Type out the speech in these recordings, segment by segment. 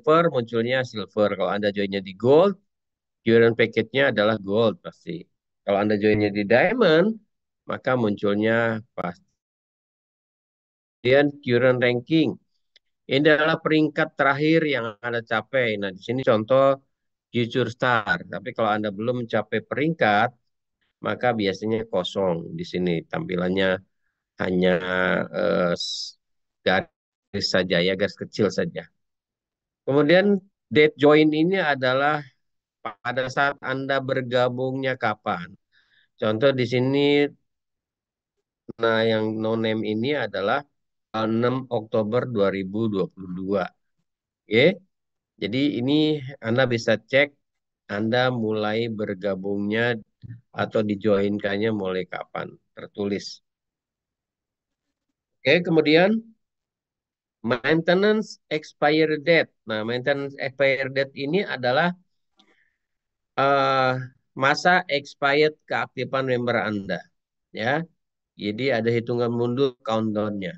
silver, munculnya silver. Kalau Anda joinnya di gold, current package-nya adalah gold pasti. Kalau Anda joinnya di diamond, maka munculnya pasti. Kemudian current ranking. Ini adalah peringkat terakhir yang Anda capai. Nah, di sini contoh Future Star. Tapi kalau Anda belum mencapai peringkat, maka biasanya kosong di sini. Tampilannya hanya garis saja, ya garis kecil saja. Kemudian date join ini adalah pada saat Anda bergabungnya kapan. Contoh di sini, nah yang no name ini adalah 6 Oktober 2022. Oke, jadi ini Anda bisa cek Anda mulai bergabungnya atau dijoinkannya mulai kapan, tertulis. Oke, kemudian maintenance expiry date. Nah, maintenance expiry date ini adalah eh, masa expired keaktifan member Anda. Ya, jadi ada hitungan mundur countdown-nya.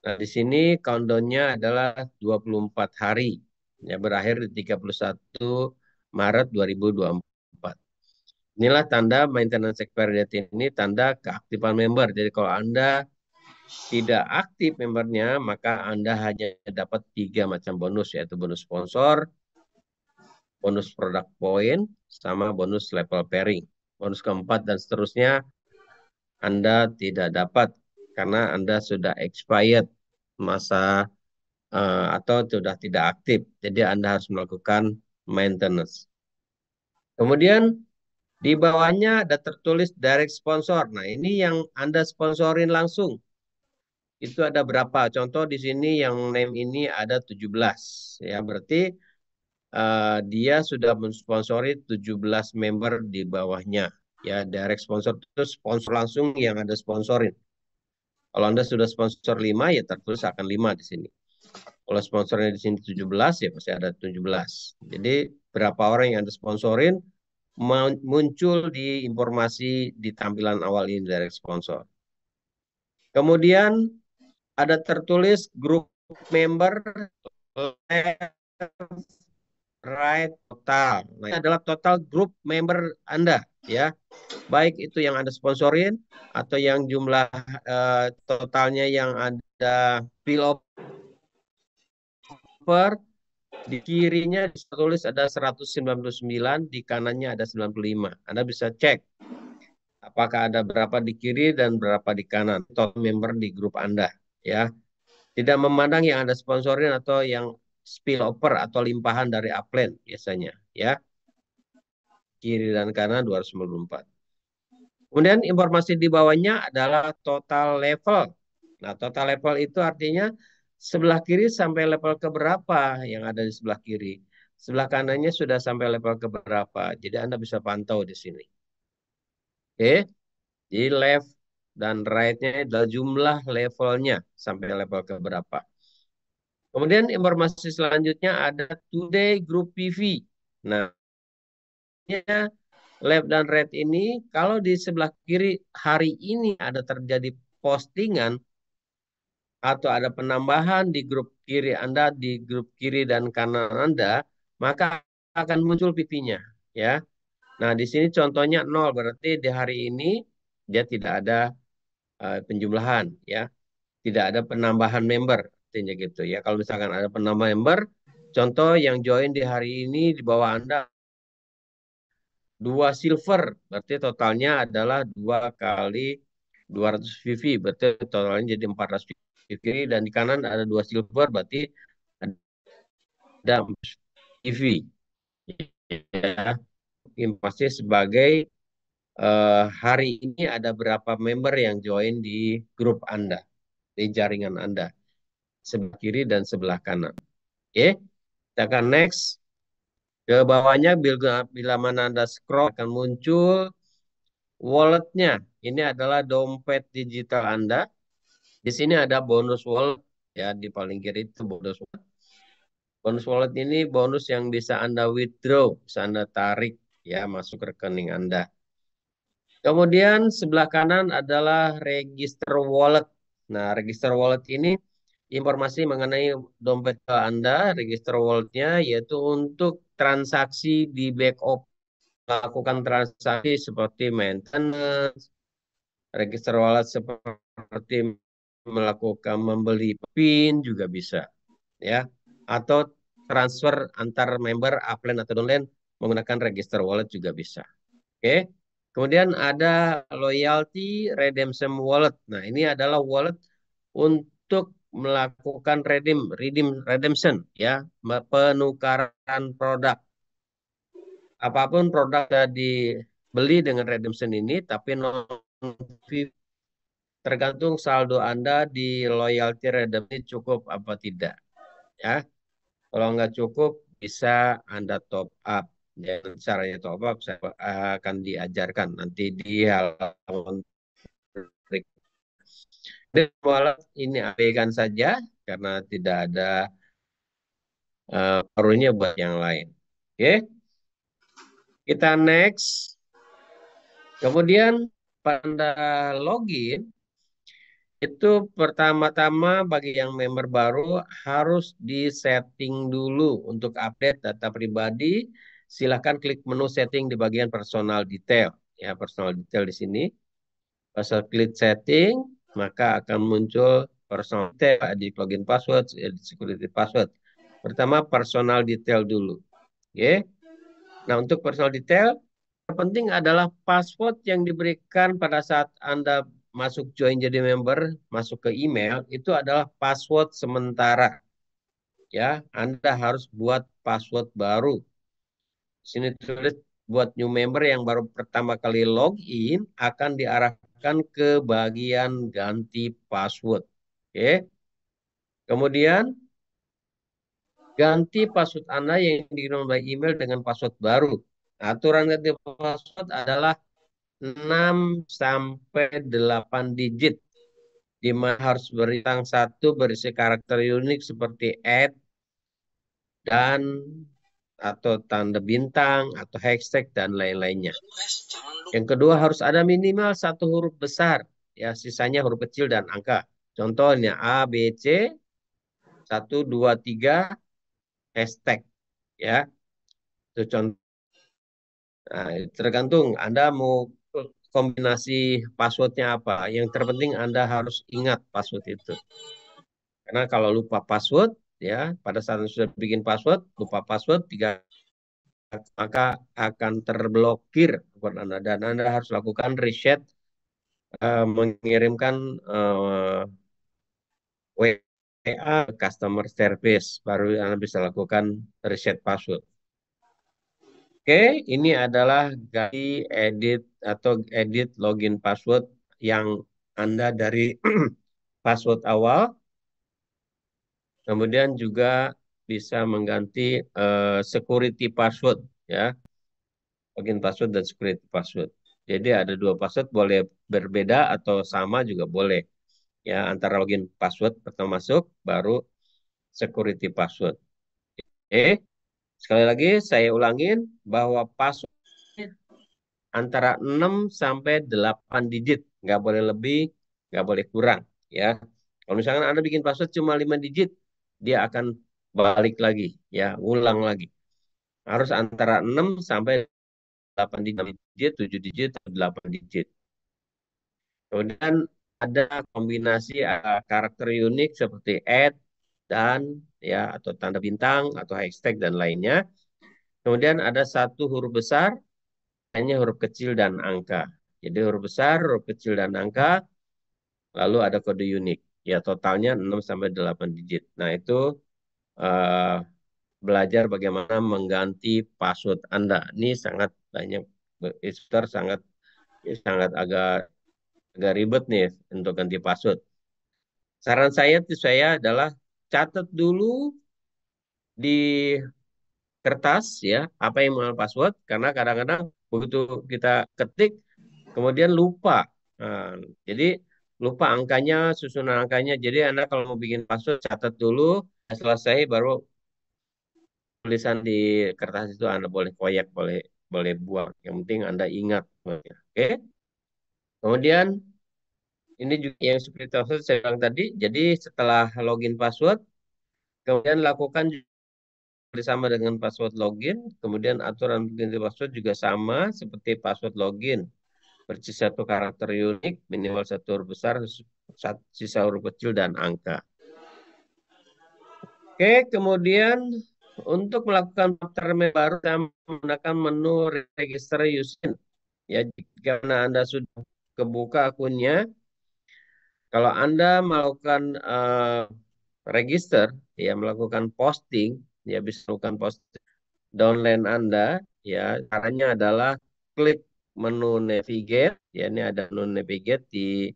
Nah, di sini countdown-nya adalah 24 hari. Ya, berakhir di 31 Maret 2024. Inilah tanda maintenance expiry date ini, tanda keaktifan member. Jadi kalau Anda tidak aktif membernya, maka Anda hanya dapat 3 macam bonus, yaitu bonus sponsor, bonus product point, sama bonus level pairing. Bonus keempat dan seterusnya Anda tidak dapat karena Anda sudah expired masa atau sudah tidak aktif. Jadi Anda harus melakukan maintenance. Kemudian di bawahnya ada tertulis direct sponsor. Nah, ini yang Anda sponsorin langsung. Itu ada berapa? Contoh di sini yang name ini ada 17. Ya, berarti dia sudah mensponsori 17 member di bawahnya. Ya, direct sponsor itu sponsor langsung yang Anda sponsorin. Kalau Anda sudah sponsor 5, ya tertulis akan 5 di sini. Kalau sponsornya di sini 17, ya pasti ada 17. Jadi berapa orang yang Anda sponsorin muncul di informasi di tampilan awal ini direct sponsor. Kemudian ada tertulis grup member right total. Nah, ini adalah total grup member Anda, ya. Baik itu yang Anda sponsorin atau yang jumlah totalnya yang ada fill over. Di kirinya ditulis ada 199, di kanannya ada 95. Anda bisa cek apakah ada berapa di kiri dan berapa di kanan total member di grup Anda, ya. Tidak memandang yang Anda sponsorin atau yang spillover atau limpahan dari upline biasanya, ya. Kiri dan kanan 294. Kemudian informasi di bawahnya adalah total level. Nah, total level itu artinya sebelah kiri sampai level keberapa yang ada di sebelah kiri. Sebelah kanannya sudah sampai level keberapa. Jadi Anda bisa pantau di sini. Oke, jadi left dan right-nya adalah jumlah levelnya sampai level keberapa. Kemudian informasi selanjutnya ada today group PV. Nah, left dan right ini kalau di sebelah kiri hari ini ada terjadi postingan atau ada penambahan di grup kiri Anda, di grup kiri dan kanan Anda, maka akan muncul pipinya, ya. Nah, di sini contohnya 0, berarti di hari ini dia tidak ada penjumlahan, ya. Tidak ada penambahan member, artinya gitu, ya. Kalau misalkan ada penambah member, contoh yang join di hari ini di bawah Anda 2 silver, berarti totalnya adalah 2 kali 200 VV, berarti totalnya jadi 400 VV, dan di kanan ada 2 silver, berarti ada VV. Ya, pasti sebagai hari ini ada berapa member yang join di grup Anda, di jaringan Anda, sebelah kiri dan sebelah kanan. Oke, kita akan next. Ke bawahnya, bila mana Anda scroll akan muncul walletnya. Ini adalah dompet digital Anda. Di sini ada bonus wallet, ya, di paling kiri itu bonus wallet. Bonus wallet ini bonus yang bisa Anda withdraw, bisa Anda tarik, ya, masuk rekening Anda. Kemudian sebelah kanan adalah register wallet. Nah, register wallet ini informasi mengenai dompet Anda, register walletnya, yaitu untuk transaksi di backup, lakukan transaksi seperti maintenance, register wallet seperti melakukan membeli PIN juga bisa, ya, atau transfer antar member upline atau downline menggunakan register wallet juga bisa. Oke. Kemudian ada loyalty redemption wallet. Nah, ini adalah wallet untuk melakukan redemption, ya, penukaran produk. Apapun produk yang dibeli dengan redemption ini, tapi non tergantung saldo Anda di loyalty redemption cukup apa tidak, ya. Kalau nggak cukup, bisa Anda top up. Ya, caranya top up saya akan diajarkan nanti di halaman berikut. Dan walau ini abaikan saja karena tidak ada perlunya buat yang lain. Oke, kita next. Kemudian pada login itu pertama-tama bagi yang member baru harus di-setting dulu untuk update data pribadi. Silahkan klik menu setting di bagian personal detail. Ya, personal detail di sini. Pas klik setting, maka akan muncul personal detail, edit login password, edit security password. Pertama, personal detail dulu. Oke. Nah, untuk personal detail, terpenting adalah password yang diberikan pada saat Anda masuk join jadi member, masuk ke email, itu adalah password sementara. Ya, Anda harus buat password baru. Di sini tulis buat new member yang baru pertama kali login akan diarahkan ke bagian ganti password. Oke. Kemudian ganti password Anda yang dikirim by email dengan password baru. Aturan ganti password adalah 6 sampai 8 digit, di mana harus beritang satu berisi karakter unik seperti dan atau tanda bintang atau hashtag dan lain-lainnya. Yang kedua harus ada minimal satu huruf besar, ya, sisanya huruf kecil dan angka. Contohnya A, B, C, 1, 2, 3 hashtag, ya. Itu contoh. Nah, tergantung Anda mau kombinasi passwordnya apa. Yang terpenting Anda harus ingat password itu. Karena kalau lupa password, ya, pada saat Anda sudah bikin password, lupa password, maka akan terblokir akun Anda. Dan Anda harus lakukan reset, mengirimkan WA customer service. Baru Anda bisa lakukan reset password. Oke, ini adalah ganti edit atau edit login password yang Anda dari password awal, kemudian juga bisa mengganti security password, ya, login password dan security password. Jadi ada dua password, boleh berbeda atau sama juga boleh. Ya, antara login password pertama masuk, baru security password. Oke, sekali lagi saya ulangin bahwa password antara 6 sampai 8 digit. Nggak boleh lebih, nggak boleh kurang. Ya. Kalau misalkan Anda bikin password cuma 5 digit, dia akan balik lagi, ya, ulang lagi. Harus antara 6 sampai 8 digit, 7 digit, 8 digit. Kemudian ada kombinasi karakter unik seperti dan, ya, atau tanda bintang atau hashtag dan lainnya. Kemudian ada satu huruf besar, hanya huruf kecil dan angka. Jadi huruf besar, huruf kecil dan angka, lalu ada kode unik. Ya, totalnya 6 sampai 8 digit. Nah, itu eh, belajar bagaimana mengganti password Anda. Ini sangat banyak visitor, sangat sangat agak ribet nih untuk ganti password. Saran saya itu saya adalah catat dulu di kertas, ya, apa yang mengenal password, karena kadang-kadang begitu kita ketik kemudian lupa. Nah, jadi lupa angkanya, susunan angkanya. Jadi Anda kalau mau bikin password catat dulu, selesai baru tulisan di kertas itu Anda boleh koyak, boleh boleh buang. Yang penting Anda ingat. Oke. Kemudian Ini juga yang seperti saya bilang tadi. Jadi setelah login password, kemudian lakukan bersama dengan password login. Kemudian aturan ganti password juga sama seperti password login. Persis satu karakter unik, minimal satu huruf besar, sisa huruf kecil, dan angka. Oke, kemudian untuk melakukan pendaftaran baru, saya menggunakan menu register using. Ya, karena Anda sudah kebuka akunnya, kalau Anda melakukan register, ya melakukan posting, ya bisa melakukan posting downline Anda, ya caranya adalah klik menu navigate, ya ini ada menu navigate di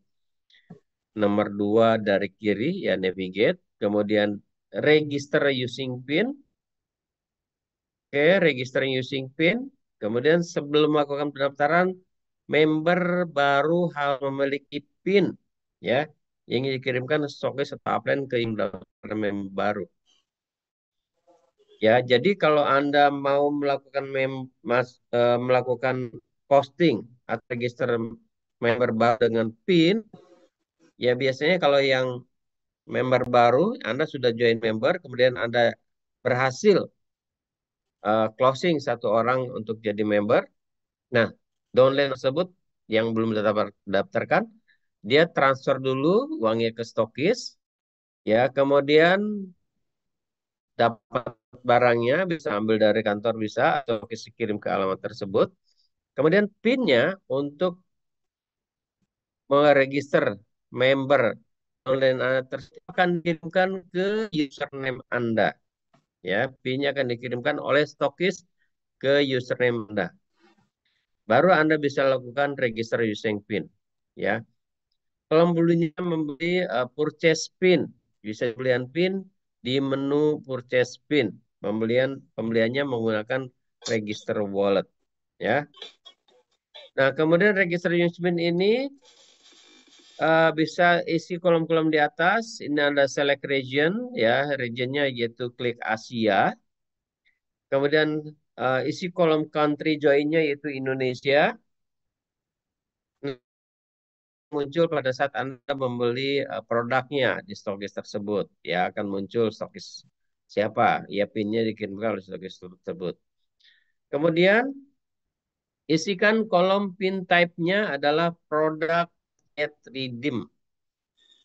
nomor 2 dari kiri, ya navigate, kemudian register using PIN, oke, register using PIN, kemudian sebelum melakukan pendaftaran, member baru harus memiliki PIN, ya, yang dikirimkan stokis atau upline ke daftar member baru. Ya, jadi kalau Anda mau melakukan melakukan posting atau register member baru dengan PIN, ya biasanya kalau yang member baru, Anda sudah join member, kemudian Anda berhasil closing satu orang untuk jadi member. Nah, downline tersebut yang belum daftarkan, dia transfer dulu uangnya ke stokis, ya, kemudian dapat barangnya bisa ambil dari kantor bisa atau kirim ke alamat tersebut. Kemudian PIN-nya untuk meregister member online Anda tersebut akan dikirimkan ke username Anda. Ya, PIN-nya akan dikirimkan oleh stokis ke username Anda. Baru Anda bisa lakukan register using PIN. Ya, kalau membeli purchase PIN, bisa pembelian PIN di menu purchase PIN. Pembeliannya menggunakan register wallet. Ya, nah kemudian register using PIN ini bisa isi kolom-kolom di atas. Ini ada select region, ya, regionnya yaitu klik Asia. Kemudian isi kolom country joinnya yaitu Indonesia. Muncul pada saat Anda membeli produknya di stokis tersebut. Ya, akan muncul stokis siapa. Ya, PIN-nya dikirimkan oleh stokis tersebut. Kemudian, isikan kolom PIN type-nya adalah product at redeem.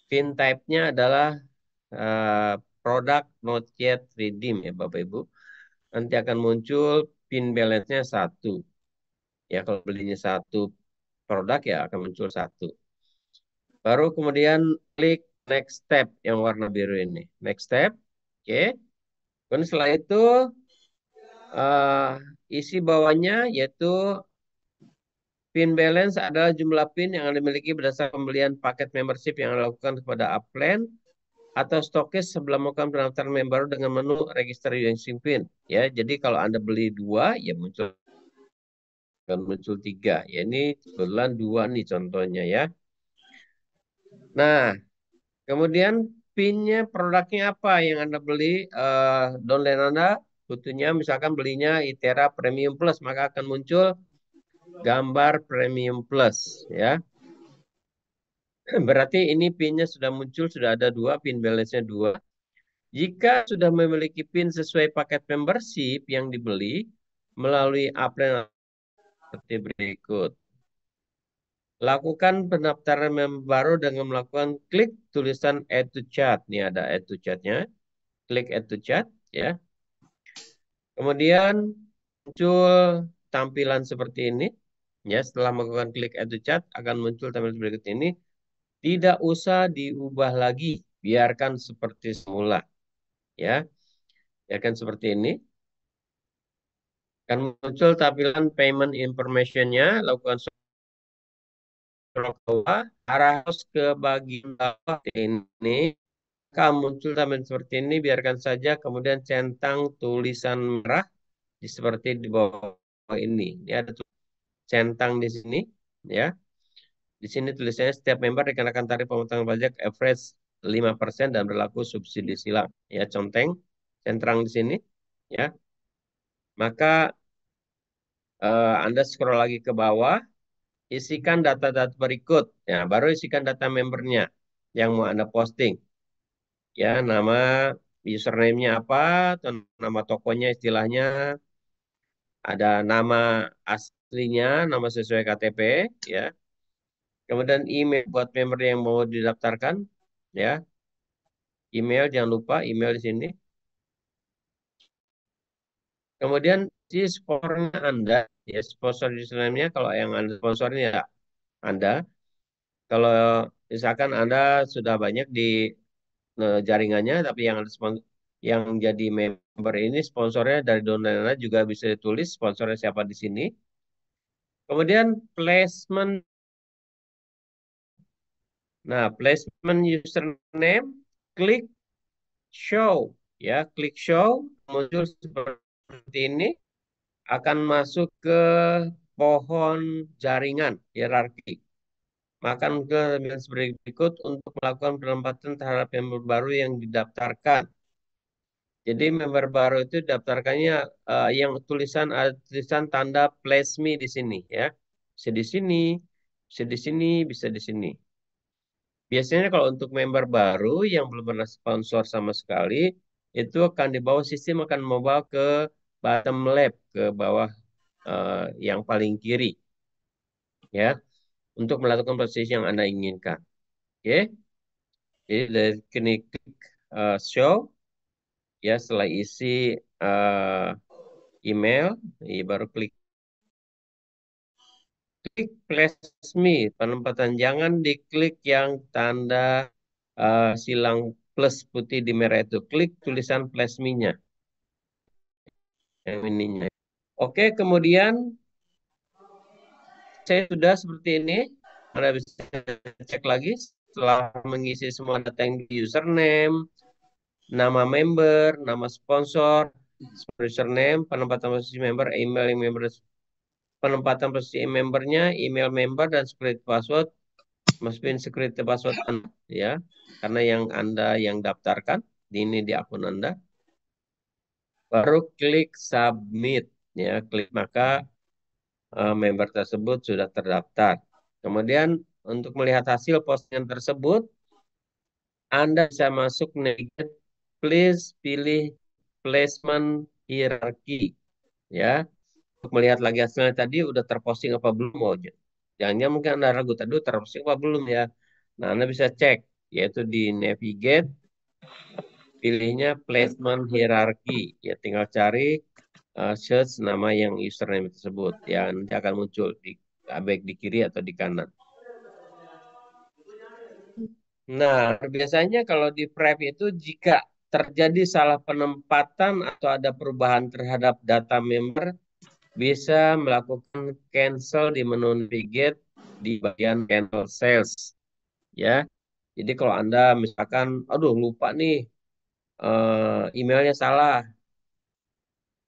PIN type-nya adalah uh, product not yet redeem, ya Bapak Ibu. Nanti akan muncul PIN balance-nya 1. Ya, kalau belinya 1 produk ya akan muncul 1. Baru kemudian klik next step yang warna biru ini. Next step. Oke. Kemudian setelah itu isi bawahnya yaitu PIN balance adalah jumlah PIN yang dimiliki berdasarkan pembelian paket membership yang dilakukan kepada upline atau stokis sebelum melakukan pendaftaran member dengan menu register using PIN. Ya, jadi kalau Anda beli 2, ya muncul 3. Ya, ini kebetulan 2 nih contohnya ya. Nah, kemudian PIN-nya produknya apa yang Anda beli, downline Anda butuhnya misalkan belinya ITERA Premium Plus, maka akan muncul gambar Premium Plus ya. Berarti ini PIN-nya sudah muncul, sudah ada 2, PIN balance-nya 2. Jika sudah memiliki PIN sesuai paket membership yang dibeli melalui upline seperti berikut. Lakukan pendaftaran member baru dengan melakukan klik tulisan Add to Chat. Ini ada Add to Chat-nya. Klik Add to Chat ya. Kemudian muncul tampilan seperti ini. Ya, setelah melakukan klik Add to Chat akan muncul tampilan berikut ini. Tidak usah diubah lagi, biarkan seperti semula. Ya, biarkan seperti ini. Akan muncul tampilan payment information-nya, lakukan scroll ke bawah, arah ke bagian bawah ini. Akan muncul tampilan seperti ini, biarkan saja, kemudian centang tulisan merah seperti di bawah ini. Ini ada centang di sini, ya. Di sini tulisannya setiap member dikenakan tarif pemotongan pajak average 5% dan berlaku subsidi silang. Ya, centang di sini, ya. Maka Anda scroll lagi ke bawah, isikan data-data berikut. Ya, baru isikan data membernya yang mau Anda posting. Ya, nama username-nya apa, atau nama tokonya istilahnya, ada nama aslinya, nama sesuai KTP, ya. Kemudian email buat member yang mau didaftarkan, ya. Email jangan lupa email di sini. Kemudian si sponsornya Anda, ya sponsor username-nya kalau yang Anda sponsornya ya Anda. Kalau misalkan Anda sudah banyak di jaringannya, tapi yang jadi member ini sponsornya dari donor juga bisa ditulis sponsornya siapa di sini. Kemudian placement, nah placement username, klik show, ya klik show muncul seperti ini akan masuk ke pohon jaringan hierarki. Makan ke berikut untuk melakukan penempatan terhadap member baru yang didaftarkan. Jadi member baru itu daftarkannya yang tulisan ada tulisan tanda place me di sini ya. Bisa di sini, bisa di sini, bisa di sini. Biasanya kalau untuk member baru yang belum pernah sponsor sama sekali, itu akan dibawa sistem akan membawa ke bottom left ke bawah yang paling kiri ya untuk melakukan proses yang Anda inginkan. Oke. Jadi dari klik show ya setelah isi eh, email, baru klik place me penempatan. Jangan diklik yang tanda silang plus putih di merah itu. Klik tulisan place me-nya yang ininya. Oke, kemudian saya sudah seperti ini. Anda bisa cek lagi setelah mengisi semua data yang di username, nama member, nama sponsor, username, penempatan posisi member, email yang member, penempatan posisi membernya, email member, dan security password. Masukin security password Anda, ya. Karena yang Anda yang daftarkan, ini di akun Anda. Baru klik submit, ya. Klik maka member tersebut sudah terdaftar. Kemudian untuk melihat hasil postingan tersebut, Anda bisa masuk navigate, please pilih placement hierarki, ya. Untuk melihat lagi hasilnya tadi udah terposting apa belum, oh, jangan mungkin Anda ragu tadi udah terposting apa belum ya. Nah, Anda bisa cek, yaitu di navigate, pilihnya placement hierarki, ya tinggal cari search nama yang username tersebut, ya nanti akan muncul di baik di kiri atau di kanan. Nah, biasanya kalau di Prep itu jika terjadi salah penempatan atau ada perubahan terhadap data member, bisa melakukan cancel di menu navigate di bagian cancel sales. Ya, jadi kalau Anda misalkan, aduh lupa nih, emailnya salah,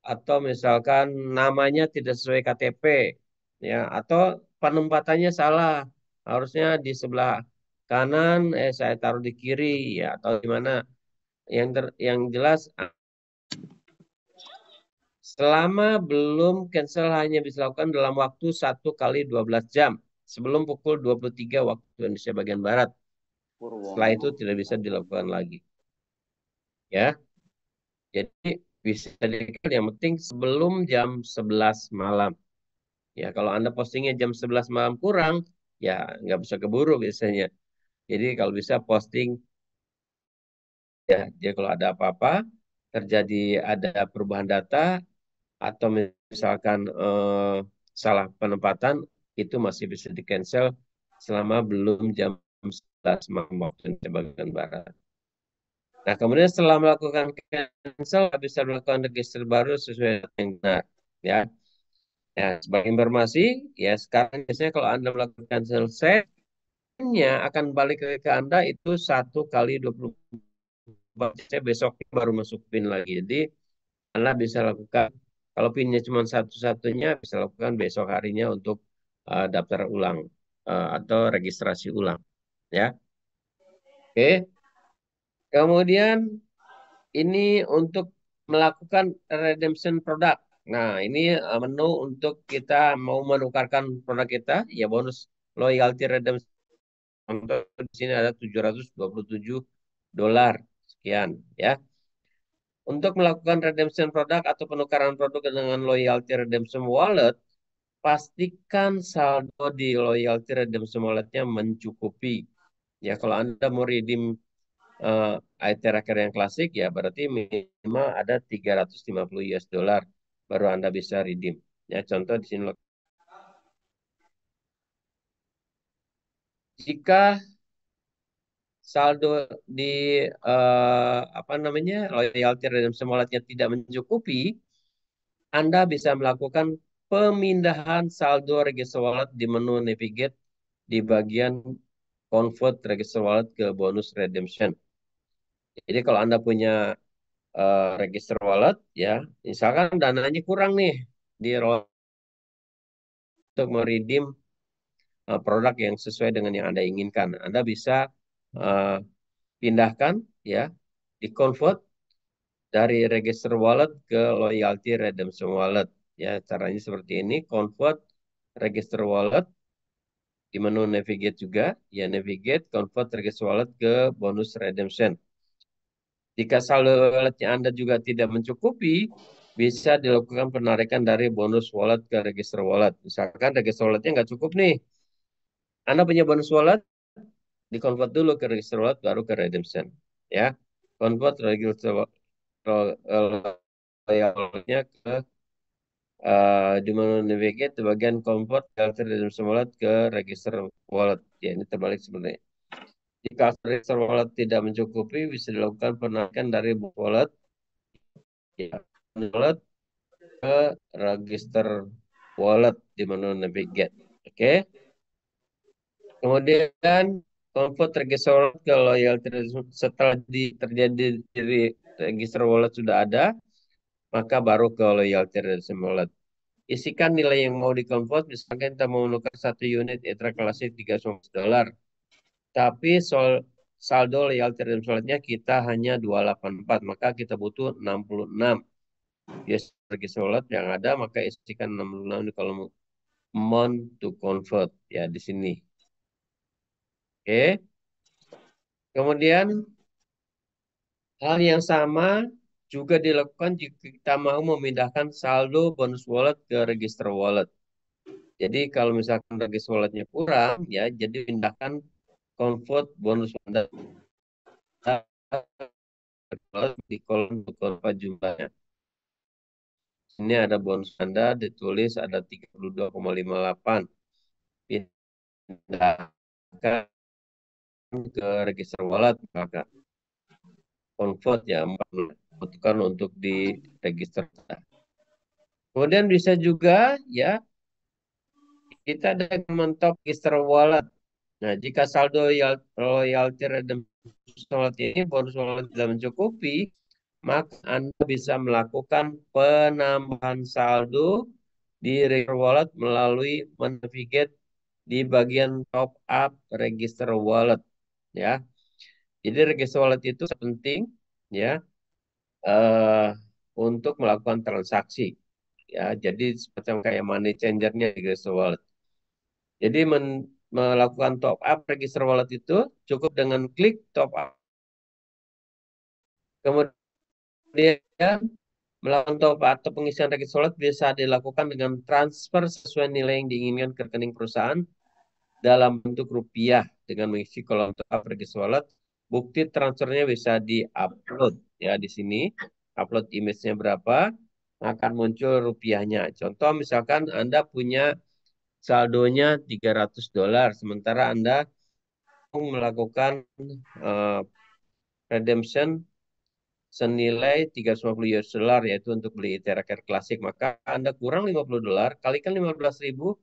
atau misalkan namanya tidak sesuai KTP, ya, atau penempatannya salah, harusnya di sebelah kanan, saya taruh di kiri, ya, atau di mana, yang jelas selama belum cancel hanya bisa dilakukan dalam waktu 1 kali 12 jam sebelum pukul 23 waktu Indonesia bagian Barat. Setelah itu tidak bisa dilakukan lagi. Ya, jadi bisa dilakukan yang penting sebelum jam 11 malam. Ya, kalau Anda postingnya jam 11 malam kurang, ya nggak bisa keburu biasanya. Jadi kalau bisa posting, ya, dia kalau ada apa-apa, terjadi ada perubahan data, atau misalkan salah penempatan itu masih bisa di cancel selama belum jam 11 malam waktu Indonesia bagian barat. Nah, kemudian setelah melakukan cancel bisa melakukan register baru sesuai yang benar, ya. Ya, sebagai informasi, ya sekarang biasanya kalau Anda melakukan cancel setnya akan balik ke Anda itu 1 kali 24 jam. Saya besok baru masuk PIN lagi. Jadi Anda bisa lakukan, kalau PIN-nya cuma satu-satunya, bisa lakukan besok harinya untuk daftar ulang atau registrasi ulang. Ya, oke. Kemudian ini untuk melakukan redemption produk. Nah, ini menu untuk kita mau menukarkan produk kita, ya bonus loyalty redemption. Contoh di sini ada 727 dolar sekian ya. Untuk melakukan redemption produk atau penukaran produk dengan loyalty redemption wallet, pastikan saldo di loyalty redemption walletnya mencukupi. Ya, kalau Anda mau redeem IT Tracker yang klasik, ya berarti minimal ada 350 US dollar baru Anda bisa redeem. Ya, contoh di sini. Jika saldo di apa namanya loyalty redemption walletnya tidak mencukupi, Anda bisa melakukan pemindahan saldo register wallet di menu navigate di bagian convert register wallet ke bonus redemption. Jadi kalau Anda punya register wallet, ya misalkan dananya kurang nih di untuk meredeem produk yang sesuai dengan yang Anda inginkan, Anda bisa uh, pindahkan ya di convert dari register wallet ke loyalty redemption wallet. Ya, caranya seperti ini, convert register wallet di menu navigate juga, ya navigate convert register wallet ke bonus redemption. Jika saldo walletnya Anda juga tidak mencukupi, bisa dilakukan penarikan dari bonus wallet ke register wallet. Misalkan register walletnya nggak cukup nih, Anda punya bonus wallet, di-convert dulu ke register wallet, baru ke redemption. Ya, convert register walletnya ke di mana navigate di bagian convert filter dari wallet ke register wallet. Ya, ini terbalik sebenarnya. Jika register wallet tidak mencukupi, bisa dilakukan penarikan dari wallet ya, wallet ke register wallet di menu navigate. Oke. Kemudian convert register wallet ke loyalty setelah terjadi di register wallet sudah ada, maka baru ke loyalty wallet. Isikan nilai yang mau dikonvert, misalkan kita mau menukar 1 unit Etra klasik 315 dolar. Tapi saldo loyalty dan solidnya kita hanya 284, maka kita butuh 66. Biasa bagi solid yang ada, maka isikan 66 di kolom amount to convert. Ya, di sini. Oke. Kemudian, hal yang sama juga dilakukan jika kita mau memindahkan saldo bonus wallet ke register wallet. Jadi kalau misalkan register walletnya kurang, ya jadi pindahkan convert bonus Anda di kolom convert jumlahnya. Ini ada bonus Anda ditulis ada 32,58. Pindahkan ke register wallet, maka convert ya 40 butuhkan untuk di register. Kemudian bisa juga ya kita ada mentok register wallet. Nah, jika saldo loyalty redemption wallet ini bonus wallet tidak mencukupi, maka Anda bisa melakukan penambahan saldo di register wallet melalui navigate di bagian top up register wallet ya. Jadi register wallet itu penting ya eh, untuk melakukan transaksi ya. Jadi semacam kayak money changernya di register wallet. Jadi melakukan top up register wallet itu cukup dengan klik top up. Kemudian melakukan top up atau pengisian register wallet bisa dilakukan dengan transfer sesuai nilai yang diinginkan ke rekening perusahaan dalam bentuk rupiah dengan mengisi kolom top up register wallet. Bukti transfernya bisa di-upload ya di sini. Upload image-nya berapa, akan muncul rupiahnya. Contoh misalkan Anda punya saldonya 300 dolar, sementara Anda melakukan uh, redemption senilai 350 US dollar yaitu untuk beli Teraker klasik, maka Anda kurang 50 dolar kalikan 15.000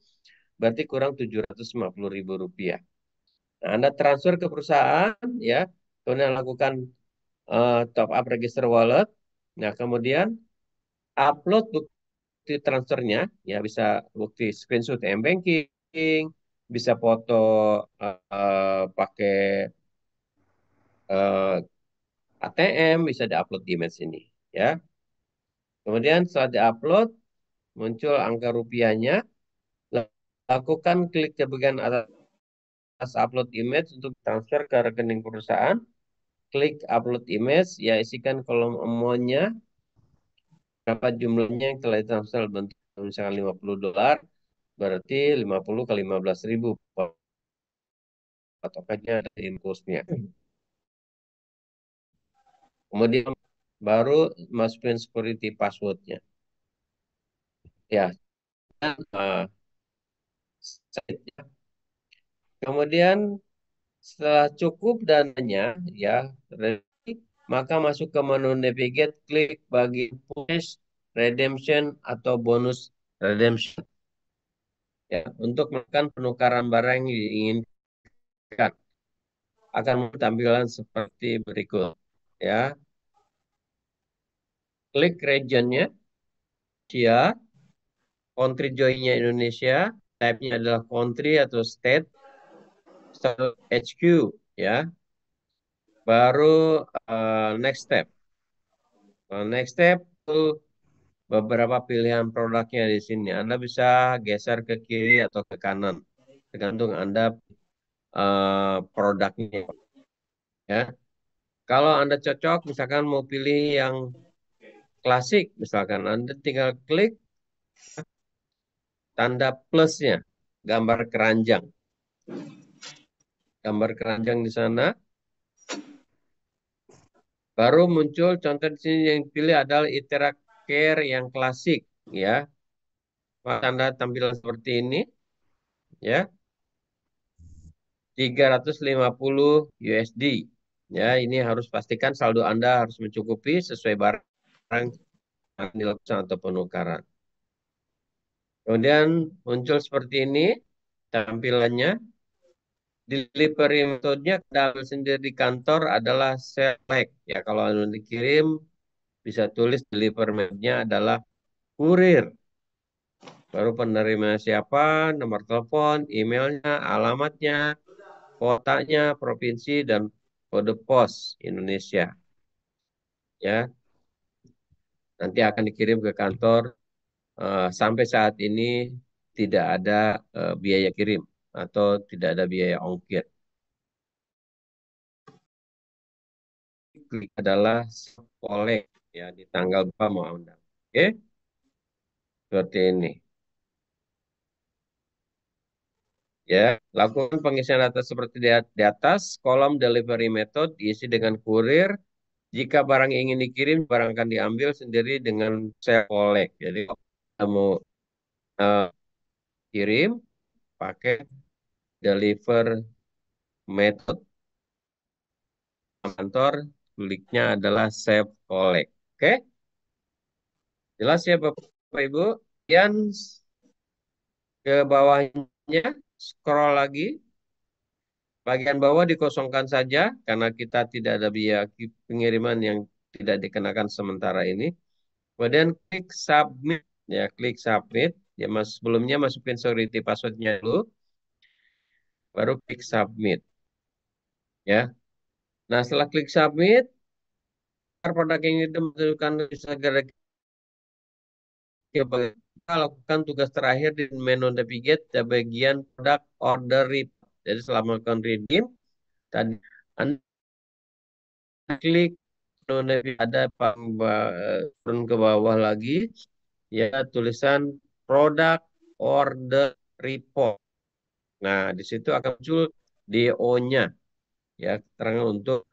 berarti kurang 750.000 rupiah. Nah, Anda transfer ke perusahaan ya, kemudian lakukan top up register wallet. Nah, kemudian upload bukti transfernya ya, bisa bukti screenshot m-banking, bisa foto pakai ATM, bisa diupload di image ini ya. Kemudian setelah diupload, muncul angka rupiahnya. Lakukan klik ke bagian atas upload image untuk transfer ke rekening perusahaan. Klik upload image, ya isikan kolom amount-nya, berapa jumlahnya yang telah ditransfer bentuk misalkan $50, berarti 50 kali 15.000 patokannya dari impulsnya. Kemudian baru masukin security passwordnya. Ya, uh, kemudian setelah cukup dananya, ya, ready, maka masuk ke menu navigate, klik bagian push redemption atau bonus redemption. Ya, untuk melakukan penukaran barang yang diinginkan akan tampilan seperti berikut. Ya, klik regionnya, dia country joinnya Indonesia, type-nya adalah country atau state, start HQ, ya. Baru next step. Next step itu beberapa pilihan produknya di sini. Anda bisa geser ke kiri atau ke kanan, tergantung Anda produknya, ya. Kalau Anda cocok, misalkan mau pilih yang klasik, misalkan Anda tinggal klik tanda plusnya, gambar keranjang. Gambar keranjang di sana, baru muncul contoh di sini yang pilih adalah Itera Care yang klasik, ya. Tanda tampilan seperti ini, ya. 350 USD. Ya, ini harus pastikan saldo Anda harus mencukupi sesuai barang yang dilakukan atau penukaran. Kemudian muncul seperti ini tampilannya. Delivery metodenya kalau sendiri di kantor adalah select. Ya, kalau Anda dikirim bisa tulis delivery metodenya adalah kurir. Baru penerima siapa, nomor telepon, emailnya, alamatnya, kotanya, provinsi, dan kode pos Indonesia. Ya, nanti akan dikirim ke kantor. Sampai saat ini tidak ada biaya kirim atau tidak ada biaya ongkir. Klik adalah oleh, ya, di tanggal berapa mau Anda. Oke, seperti ini. Ya, lakukan pengisian data seperti di atas. Kolom delivery method diisi dengan kurir. Jika barang ingin dikirim, barang akan diambil sendiri dengan self collect. Jadi, kalau Anda mau eh, kirim, pakai deliver method. Kantor, kliknya adalah save collect. Oke, jelas ya Bapak Ibu. Kemudian ke bawahnya, scroll lagi. Bagian bawah dikosongkan saja karena kita tidak ada biaya pengiriman yang tidak dikenakan sementara ini. Kemudian klik submit, ya, klik submit. Ya, sebelumnya masukin security passwordnya dulu, baru klik submit. Ya. Nah, setelah klik submit, produk yang ditentukan bisa segera kita lakukan tugas terakhir di menu navigate di bagian produk order report. Jadi selama melakukan redeem, tadi Anda klik menu navigate, ada turun ke bawah lagi, ya, tulisan produk order report. Nah, di situ akan muncul DO-nya, ya, keterangan untuk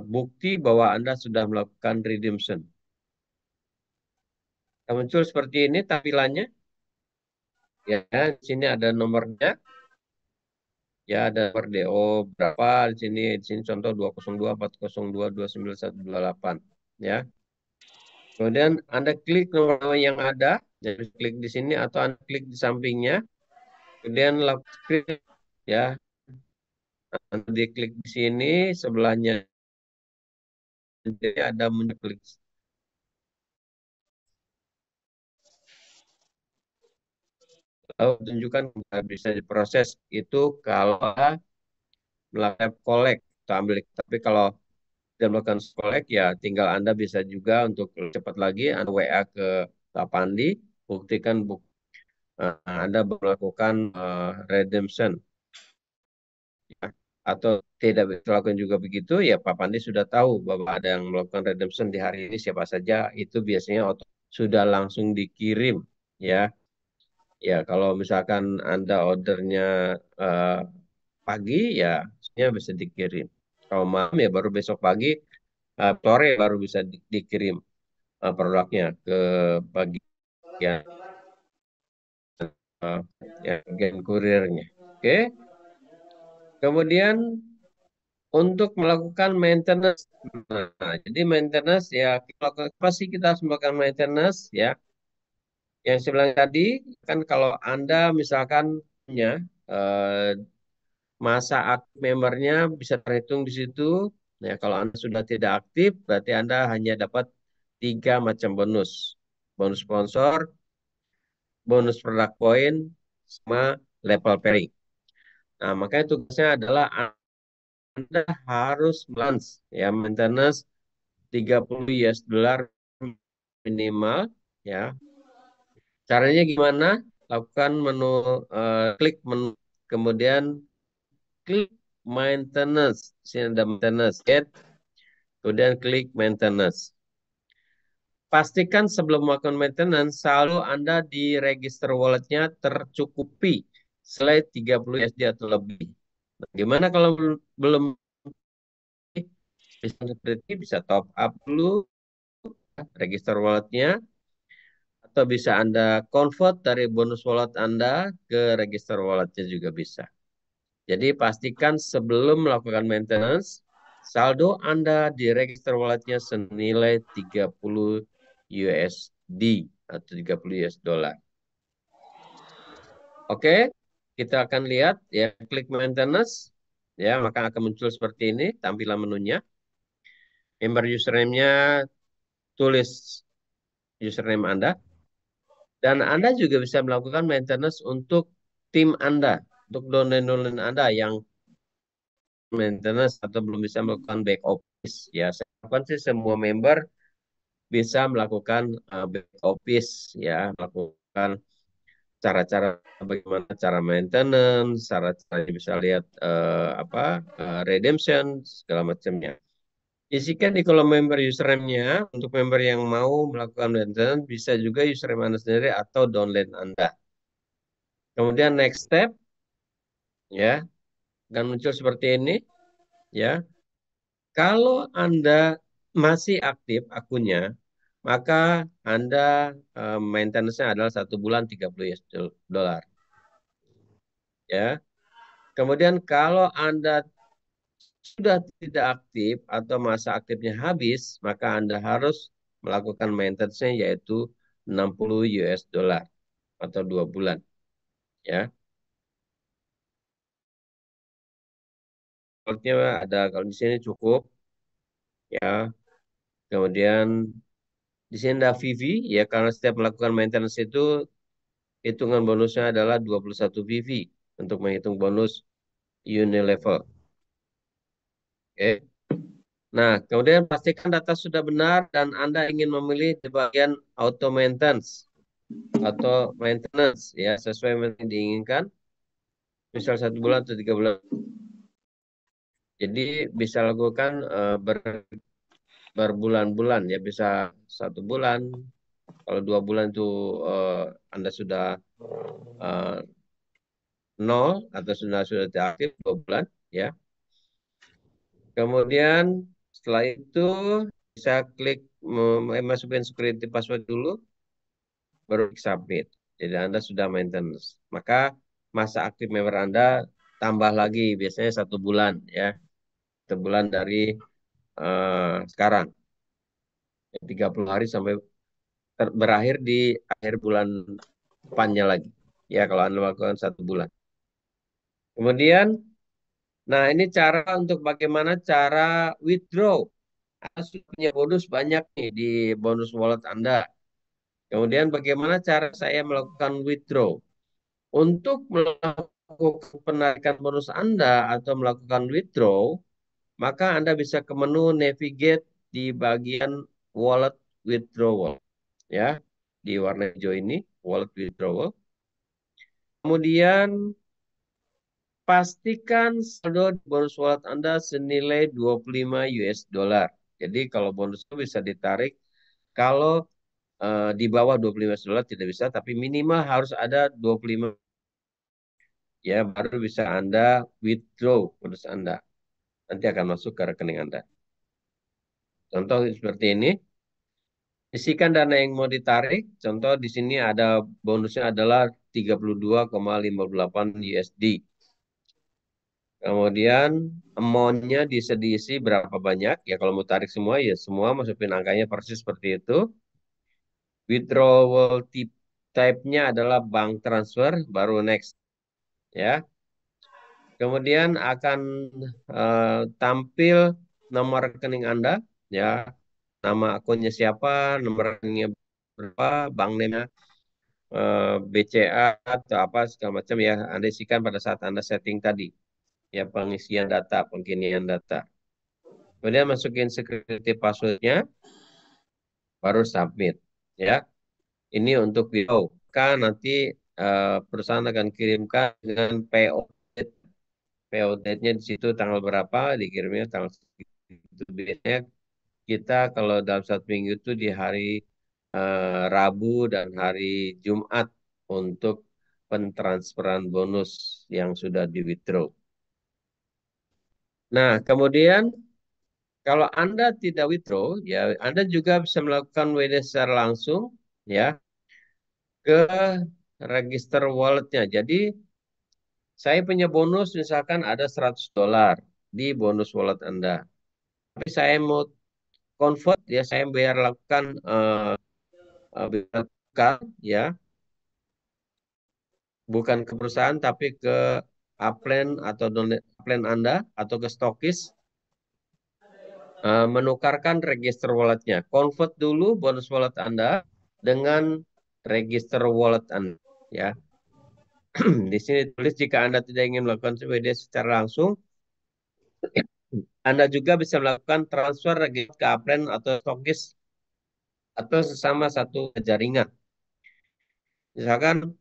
bukti bahwa Anda sudah melakukan redemption. Akan muncul seperti ini tampilannya. Ya, di sini ada nomornya. Ya, ada nomor DO berapa di sini. Di sini contoh 202 402 29128, ya. Kemudian Anda klik nomor yang ada, jadi klik di sini atau Anda klik di sampingnya. Kemudian lakukan, ya. Anda diklik di sini, sebelahnya jadi ada menu klik. Lalu tunjukkan bisa diproses itu kalau melakukan collect atau ambil. Tapi kalau dan melakukan collect, ya tinggal Anda bisa juga untuk cepat lagi Anda WA ke Pak Pandi buktikan Anda melakukan redemption, ya. Atau tidak bisa lakukan juga begitu, ya Pak Pandi sudah tahu bahwa ada yang melakukan redemption di hari ini siapa saja, itu biasanya sudah langsung dikirim, ya. Ya, kalau misalkan Anda ordernya eh, pagi, ya sebenarnya bisa dikirim. Kalau malam ya baru besok pagi, sore baru bisa dikirim produknya ke bagian eh, ya, bagian kurirnya. Oke, kemudian untuk melakukan maintenance. Nah, jadi maintenance ya, apa sih kita harus melakukan maintenance ya? Yang saya bilang tadi kan kalau Anda misalkan punya eh, masa aktif membernya bisa terhitung di situ. Ya, kalau Anda sudah tidak aktif, berarti Anda hanya dapat tiga macam bonus. Bonus sponsor, bonus product point, sama level pairing. Nah, makanya tugasnya adalah Anda harus balance ya, maintenance 30 US dollar minimal ya. Caranya gimana? Lakukan menu klik menu, kemudian klik maintenance. Di sini ada maintenance get, kemudian klik maintenance. Pastikan sebelum melakukan maintenance, saldo Anda di register walletnya tercukupi selain 30 USD atau lebih. Nah, gimana kalau belum bisa seperti bisa top up dulu register walletnya, atau bisa Anda convert dari bonus wallet Anda ke register walletnya juga bisa. Jadi pastikan sebelum melakukan maintenance, saldo Anda di register walletnya senilai 30 USD atau 30 US dollar. Oke, kita akan lihat ya, klik maintenance, ya maka akan muncul seperti ini tampilan menunya. Member username-nya tulis username Anda, dan Anda juga bisa melakukan maintenance untuk tim Anda, untuk domain-domain Anda yang maintenance atau belum bisa melakukan back office. Ya, saya harapkan sih semua member bisa melakukan back office, ya, melakukan cara-cara bagaimana cara maintenance, cara-cara bisa lihat redemption segala macamnya. Isikan di kolom member username-nya untuk member yang mau melakukan maintenance, bisa juga username Anda sendiri atau download Anda. Kemudian next step, ya, dan muncul seperti ini, ya. Kalau Anda masih aktif akunnya, maka Anda maintenance-nya adalah 1 bulan 30 US dollar. Ya. Kemudian kalau Anda sudah tidak aktif atau masa aktifnya habis, maka Anda harus melakukan maintenance-nya yaitu 60 US dollar atau 2 bulan. Ya. Kalau ada, kalau di sini cukup, ya. Kemudian di sini ada VV, ya, karena setiap melakukan maintenance itu hitungan bonusnya adalah 21 VV untuk menghitung bonus Unilevel. Oke. Nah, kemudian pastikan data sudah benar dan Anda ingin memilih di bagian auto maintenance atau maintenance, ya, sesuai yang diinginkan. Misal 1 bulan atau 3 bulan. Jadi bisa lakukan berbulan-bulan, ya, bisa 1 bulan. Kalau 2 bulan itu Anda sudah eh, nol atau sudah tidak aktif 2 bulan, ya. Kemudian setelah itu bisa klik masukin security password dulu, baru klik submit. Jadi Anda sudah maintenance. Maka masa aktif member Anda tambah lagi, biasanya 1 bulan, ya. 1 bulan dari sekarang. 30 hari sampai berakhir di akhir bulan depannya lagi. Ya, kalau Anda melakukan 1 bulan. Kemudian, nah ini cara untuk bagaimana cara withdraw. Anda sudah punya bonus banyak nih di bonus wallet Anda. Kemudian bagaimana cara saya melakukan withdraw? Untuk melakukan penarikan bonus Anda atau melakukan withdraw, maka Anda bisa ke menu navigate di bagian wallet withdrawal. Ya. di warna hijau ini, wallet withdrawal. Kemudian pastikan saldo di bonus wallet Anda senilai 25 US dollar. Jadi kalau bonus itu bisa ditarik kalau di bawah 25 US dollar tidak bisa, tapi minimal harus ada 25 ya baru bisa Anda withdraw bonus Anda. Nanti akan masuk ke rekening Anda. Contoh seperti ini, isikan dana yang mau ditarik. Contoh di sini ada bonusnya adalah 32,58 USD. Kemudian amount-nya diisi berapa banyak. Ya kalau mau tarik semua ya semua masukin angkanya persis seperti itu. Withdrawal type-nya adalah bank transfer, baru next. Ya. Kemudian akan tampil nomor rekening Anda. Ya, nama akunnya siapa, nomor rekeningnya berapa, bank name-nya, BCA atau apa segala macam ya Anda isikan pada saat Anda setting tadi. Ya, pengisian data, pengkinian data. Kemudian masukin security password-nya, baru submit. Ya, ini untuk video. Kan nanti perusahaan akan kirimkan dengan PO. PO date-nya di situ tanggal berapa, dikirimnya tanggal segitu. Biasanya kita kalau dalam satu minggu itu di hari Rabu dan hari Jumat untuk pentransferan bonus yang sudah di withdraw. Nah, kemudian kalau Anda tidak withdraw, ya Anda juga bisa melakukan WD secara langsung ya ke register walletnya. Jadi saya punya bonus misalkan ada 100 dolar di bonus wallet Anda. Tapi saya mau convert ya saya biar lakukan biar tukar, ya bukan ke perusahaan tapi ke upline atau upline Anda atau ke stokis, menukarkan register walletnya. Convert dulu bonus wallet Anda dengan register wallet Anda. Ya, di sini tulis jika Anda tidak ingin melakukan CBD secara langsung, Anda juga bisa melakukan transfer register ke upline atau stokis atau sesama satu jaringan. Misalkan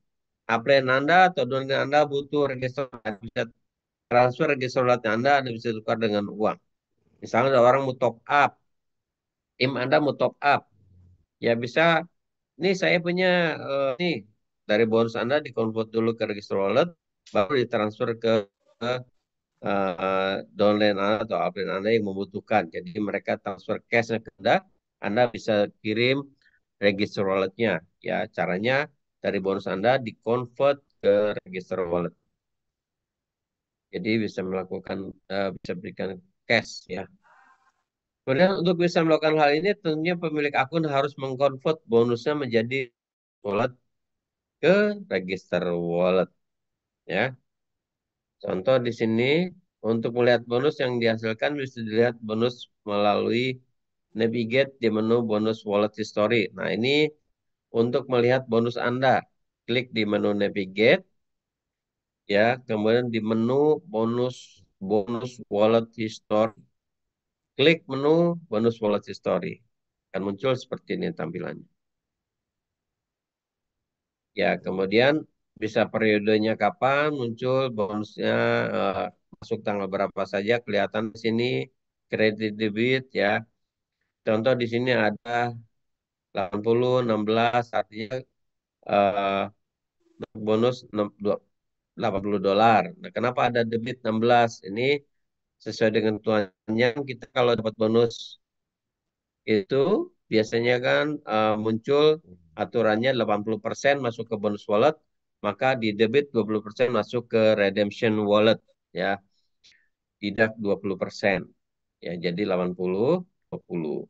upline Anda atau domain Anda butuh register, bisa transfer register wallet Anda bisa tukar dengan uang. Misalnya ada orang mau top up, tim Anda mau top up, ya bisa, nih saya punya nih dari bonus Anda dikonvert dulu ke register wallet, baru ditransfer ke downline Anda atau upline Anda yang membutuhkan. Jadi mereka transfer cash ke Anda bisa kirim register walletnya. Ya caranya dari bonus Anda dikonvert ke register wallet. Jadi bisa melakukan bisa berikan cash ya. Kemudian untuk bisa melakukan hal ini tentunya pemilik akun harus mengkonvert bonusnya menjadi wallet ke register wallet ya. Contoh di sini untuk melihat bonus yang dihasilkan bisa dilihat bonus melalui navigate di menu bonus wallet history. Nah, ini untuk melihat bonus Anda. Klik di menu navigate ya, kemudian di menu bonus bonus wallet history. Klik menu bonus wallet history. Akan muncul seperti ini tampilannya. Ya, kemudian bisa periodenya kapan muncul bonusnya, eh, masuk tanggal berapa saja kelihatan di sini, kredit debit ya. Contoh di sini ada 80 16 artinya eh, bonus 80 dolar. Nah, kenapa ada debit 16? Ini sesuai dengan tuannya kita kalau dapat bonus itu biasanya kan muncul aturannya 80% masuk ke bonus wallet, maka di debit 20% masuk ke redemption wallet ya, tidak 20%. Ya, jadi 80 20.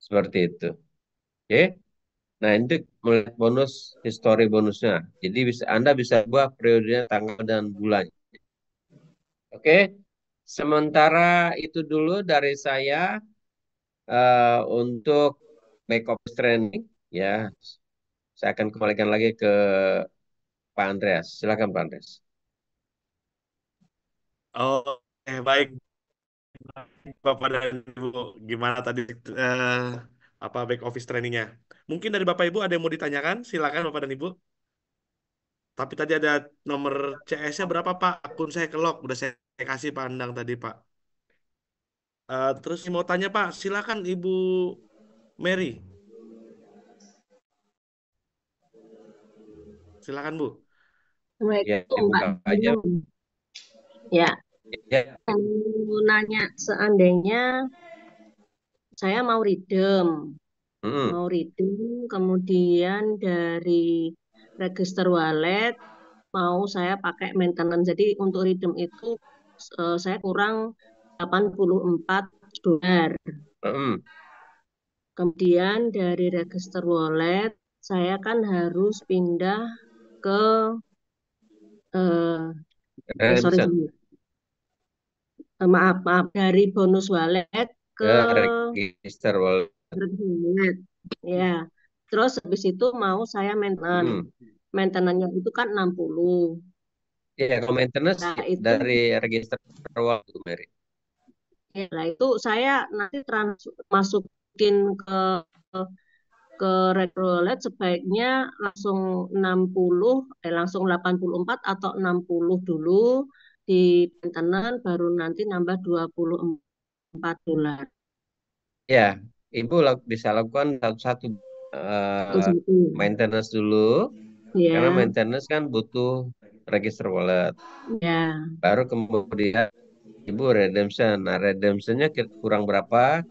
Seperti itu. Oke. Nah, ini melihat bonus histori bonusnya. Jadi Anda bisa buat periodenya, tanggal dan bulan. Oke. Sementara itu dulu dari saya untuk back office training ya. Saya akan kembalikan lagi ke Pak Andreas. Silakan Pak Andreas. Oke, baik Bapak dan Ibu. Gimana tadi apa back office trainingnya. Mungkin dari Bapak Ibu ada yang mau ditanyakan? Silakan Bapak dan Ibu. Tapi tadi ada nomor CS-nya berapa Pak? Akun saya kelok, udah saya kasih pandang tadi Pak. Terus mau tanya Pak, silakan Ibu Mary, silakan Bu. Ya, Assalamualaikum Mbak dibuka aja. Nunung. Ya, Ya, mau nanya seandainya saya mm, mau redeem, kemudian dari register wallet mau saya pakai maintenance. Jadi untuk redeem itu saya kurang 84 dolar. mm, Kemudian dari register wallet saya kan harus pindah ke sorry, redemption sorry. Maaf dari bonus wallet ke ke register wallet. wallet. Ya. Terus habis itu mau saya maintenance. Mm. Maintenance-nya itu kan 60. Ya, kalau maintenance Nah, itu dari register wallet, Mary. ya, lah itu saya nanti masukin ke retro wallet sebaiknya langsung 60 langsung 84 atau 60 dulu di maintenance baru nanti nambah 24 dolar. Ya, Ibu bisa lakukan satu-satu, Itu eh, satu. maintenance dulu, karena Ya, maintenance kan butuh register wallet. ya. Baru kemudian Ibu redemption. Nah, redemptionnya kurang berapa?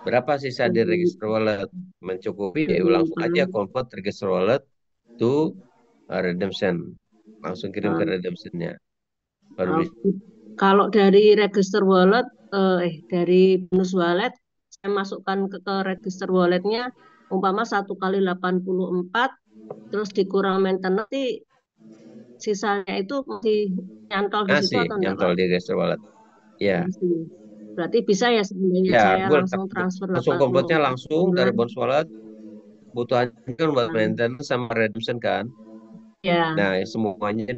Berapa sisa di register wallet? Mencukupi, ya Ibu langsung aja 24. convert register wallet to redemption. Langsung kirim ke Eh, redemptionnya. Baru eh, bisa. Kalau dari register wallet, dari bonus wallet, saya masukkan ke register walletnya, umpama 1 kali 84, terus dikurang maintenance, nanti sisanya itu masih nyantol di situ Masih atau enggak, nyantol Pak? di register wallet. Ya, Masih. Berarti bisa ya sebenarnya ya, saya boleh. langsung transfer Langsung delapan puluh convertnya empat langsung dari dolar. bonus wallet. Kebutuhannya kan buat maintenance sama redemption kan. Ya, Nah, semuanya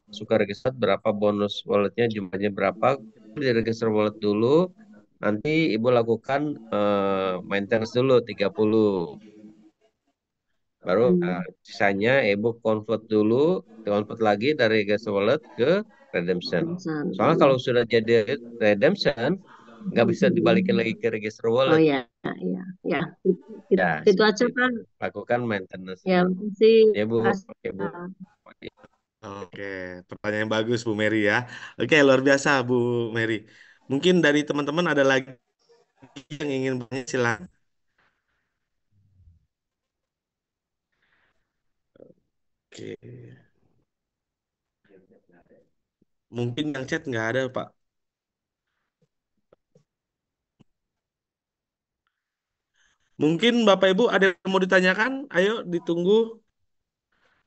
masuk ke register berapa bonus walletnya, jumlahnya berapa, di register wallet dulu. Nanti Ibu lakukan maintenance dulu 30. Baru hmm, sisanya Ibu convert lagi dari register wallet ke redemption. pesan. Soalnya kalau sudah jadi redemption, nggak bisa dibalikin lagi ke register Oh wallet. ya, ya, ya. Ya, Itu seperti aja, itu. Pak. Lakukan maintenance Ya, dulu. makasih. Ya, Bu. Makasih. Ya, Bu. Oke, pertanyaan yang bagus Bu Mary ya. Oke, luar biasa Bu Mary. Mungkin dari teman-teman ada lagi yang ingin bertanya silakan. Oke, mungkin yang chat nggak ada Pak. Mungkin Bapak Ibu ada yang mau ditanyakan? Ayo ditunggu.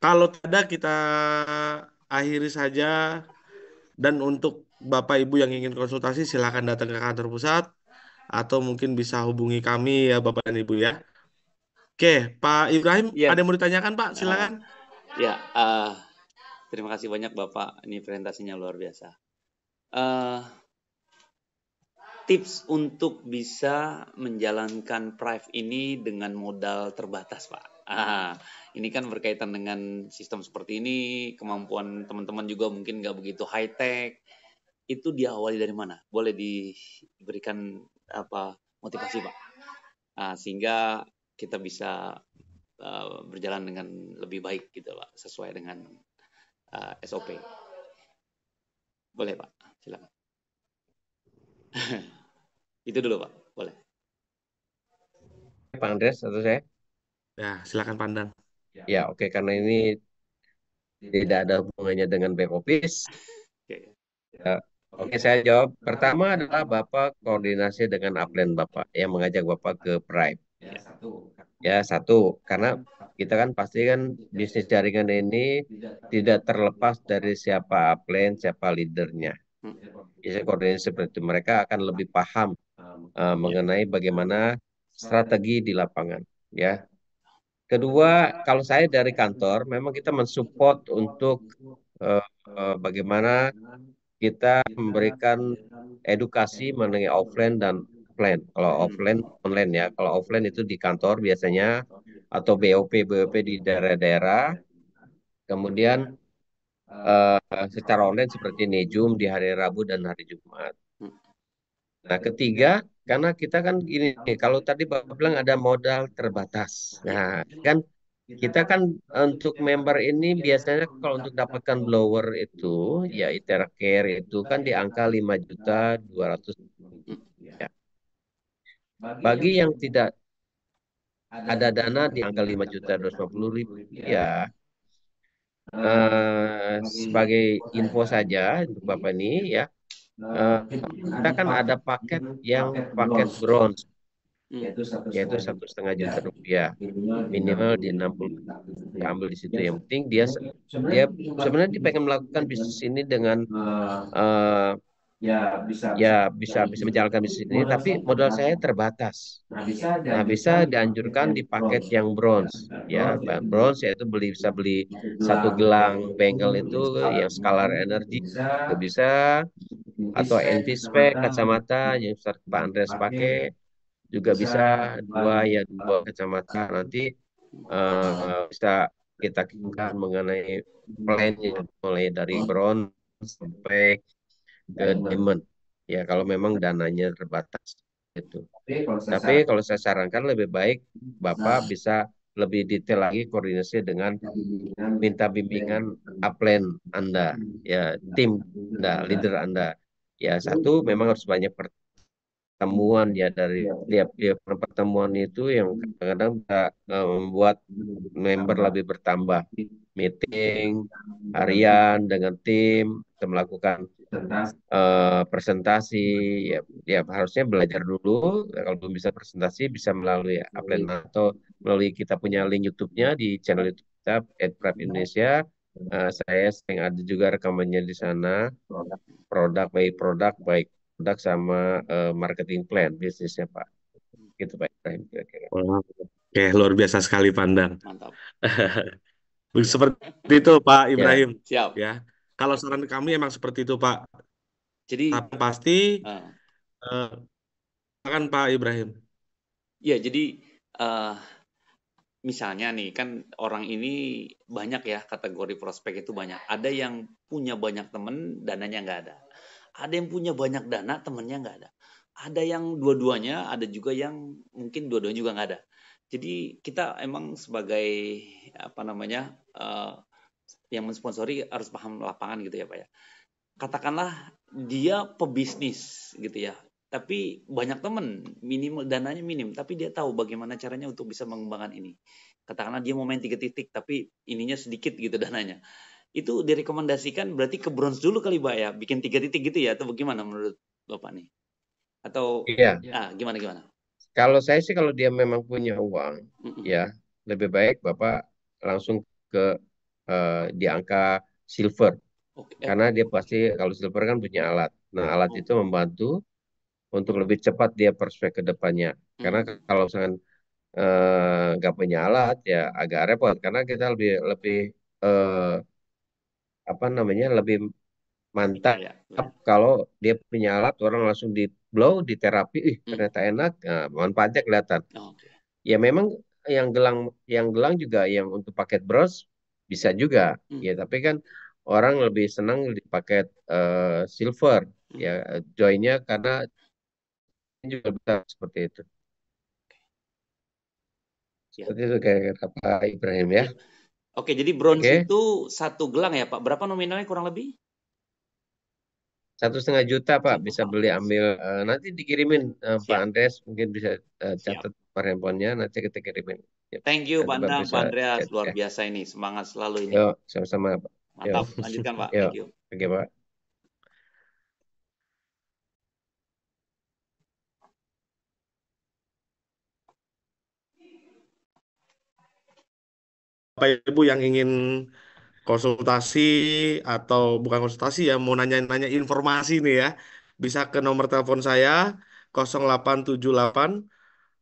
Kalau tidak kita akhiri saja. Dan untuk Bapak Ibu yang ingin konsultasi silakan datang ke kantor pusat atau mungkin bisa hubungi kami ya Bapak dan Ibu ya. Oke, Pak Ibrahim, ada Iya, yang mau ditanyakan Pak? ah, Silakan. ya, terima kasih banyak Bapak. Ini presentasinya luar biasa. Eh, Tips untuk bisa menjalankan Prive ini dengan modal terbatas, Pak. Ini kan berkaitan dengan sistem seperti ini, kemampuan teman-teman juga mungkin nggak begitu high tech. Itu diawali dari mana? Boleh diberikan apa motivasi, Pak? Sehingga kita bisa berjalan dengan lebih baik gitu, Pak, sesuai dengan SOP. Boleh, Pak. Silakan. Itu dulu, Pak. Boleh. Pak Andres atau saya? Ya, silakan pandang. Ya, oke. Karena ini tidak ada hubungannya dengan back office. Oke. Ya, oke, saya jawab. Pertama adalah Bapak koordinasi dengan upline Bapak yang mengajak Bapak ke Prime. Ya. Ya, satu, karena kita kan pasti kan bisnis jaringan ini tidak terlepas dari siapa upline, siapa leadernya. Hmm. Bisa koordinasi seperti itu. Mereka akan lebih paham Ya. mengenai bagaimana strategi di lapangan. Ya. Kedua, kalau saya dari kantor, memang kita mensupport untuk eh, bagaimana kita memberikan edukasi mengenai offline dan offline. Kalau offline online ya. Kalau offline itu di kantor biasanya atau BOP di daerah-daerah. Kemudian secara online seperti Nejum di hari Rabu dan hari Jumat. Nah, ketiga, karena kita kan ini, kalau tadi Bapak bilang ada modal terbatas. Nah, kan kita kan untuk member ini biasanya kalau untuk dapatkan blower itu, ya ITERA Care itu kan di angka 5.200.000 ya. Bagi yang tidak ada dana di angka 5.250.000 ya, sebagai info saja untuk Bapak ini ya, eh, kita kan ada paket yang paket bronze, yaitu 1,5 juta rupiah minimal di 60 kita ambil di situ. Yang penting dia dia sebenarnya dia pengen melakukan bisnis ini dengan eh, ya bisa bisa menjalankan bisnis ini, tapi modal saya terbatas. Nah, bisa dianjurkan di paket yang bronze ya. Bronze yaitu bisa beli satu gelang bengkel itu yang Scalar Energy itu bisa, atau NV Spec kacamata yang Pak Andreas pakai juga bisa, dua kacamata. Nanti bisa kita kirimkan mengenai plan-nya mulai dari bronze sampai ke diamond ya, kalau memang dananya terbatas itu. Tapi kalau saya sarankan lebih baik Bapak bisa lebih detail lagi koordinasi dengan minta bimbingan upline Anda ya, tim Anda, leader Anda. Ya, satu memang harus banyak pertemuan ya, dari tiap pertemuan itu yang kadang-kadang bisa membuat member lebih bertambah. Meeting harian dengan tim, kita melakukan presentasi ya, ya harusnya belajar dulu. Kalau belum bisa presentasi bisa melalui upline atau melalui kita punya link YouTube-nya di channel YouTube kita @prep Indonesia. Saya sering ada juga rekamannya di sana, baik produk sama marketing plan bisnisnya Pak. Gitu Pak Ibrahim kira-kira. Wah, oke, luar biasa sekali Pandang. Mantap. Seperti itu Pak Ya, Ibrahim. Siap. Ya, kalau saran kami emang seperti itu Pak. Jadi Tapi pasti kan Pak Ibrahim. ya jadi eh, misalnya nih kan orang ini banyak ya, kategori prospek itu banyak. Ada yang punya banyak temen, dananya nggak ada. Ada yang punya banyak dana, temennya nggak ada. Ada yang dua-duanya, ada juga yang mungkin dua-duanya juga nggak ada. Jadi kita emang sebagai apa namanya yang mensponsori harus paham lapangan gitu ya Pak ya. Katakanlah dia pebisnis gitu ya, tapi banyak temen, minimal dananya minim, tapi dia tahu bagaimana caranya untuk bisa mengembangkan ini. Katakanlah dia mau main 3 titik, tapi ininya sedikit gitu dananya. Itu direkomendasikan berarti ke bronze dulu kali Pak ya, bikin 3 titik gitu ya, atau bagaimana menurut Bapak nih? Atau iya. gimana? Kalau saya sih kalau dia memang punya uang, Mm-mm. ya lebih baik Bapak langsung ke di angka silver, Oke, karena dia pasti kalau silver kan punya alat. Nah, alat itu membantu untuk lebih cepat dia prospek ke depannya. Karena kalau misalkan nggak punya alat ya agak repot, karena kita lebih lebih eh, apa namanya lebih mantap ya. kalau dia punya alat, orang langsung di blow, di terapi, Mm. ternyata enak, nah, manfaatnya kelihatan. Oke. Ya memang yang gelang juga yang untuk paket bros bisa juga Mm. ya, tapi kan orang lebih senang di paket silver ya, Mm. joinnya karena ini juga bisa seperti itu. Ya. Seperti itu kayak kata Pak Ibrahim ya. Ya. Oke, jadi bronze Oke, itu satu gelang ya Pak. Berapa nominalnya kurang lebih? 1,5 juta Pak bisa Pak. beli, ambil nanti dikirimin Pak Siap. Andres, mungkin bisa Siap. catat nomor handphonenya, nanti kita kirimin. Yep. Thank you Nanti Pak Bapak Andang, bisa Pak Andreas. chat Luar ya. biasa ini. Semangat selalu ini. Yuk, sama-sama Pak. Yuk, Mantap. Lanjutkan Pak. yuk. Thank you. Oke Pak. Bapak Ibu yang ingin konsultasi atau bukan konsultasi ya, mau nanya-nanya informasi nih ya, bisa ke nomor telepon saya 0878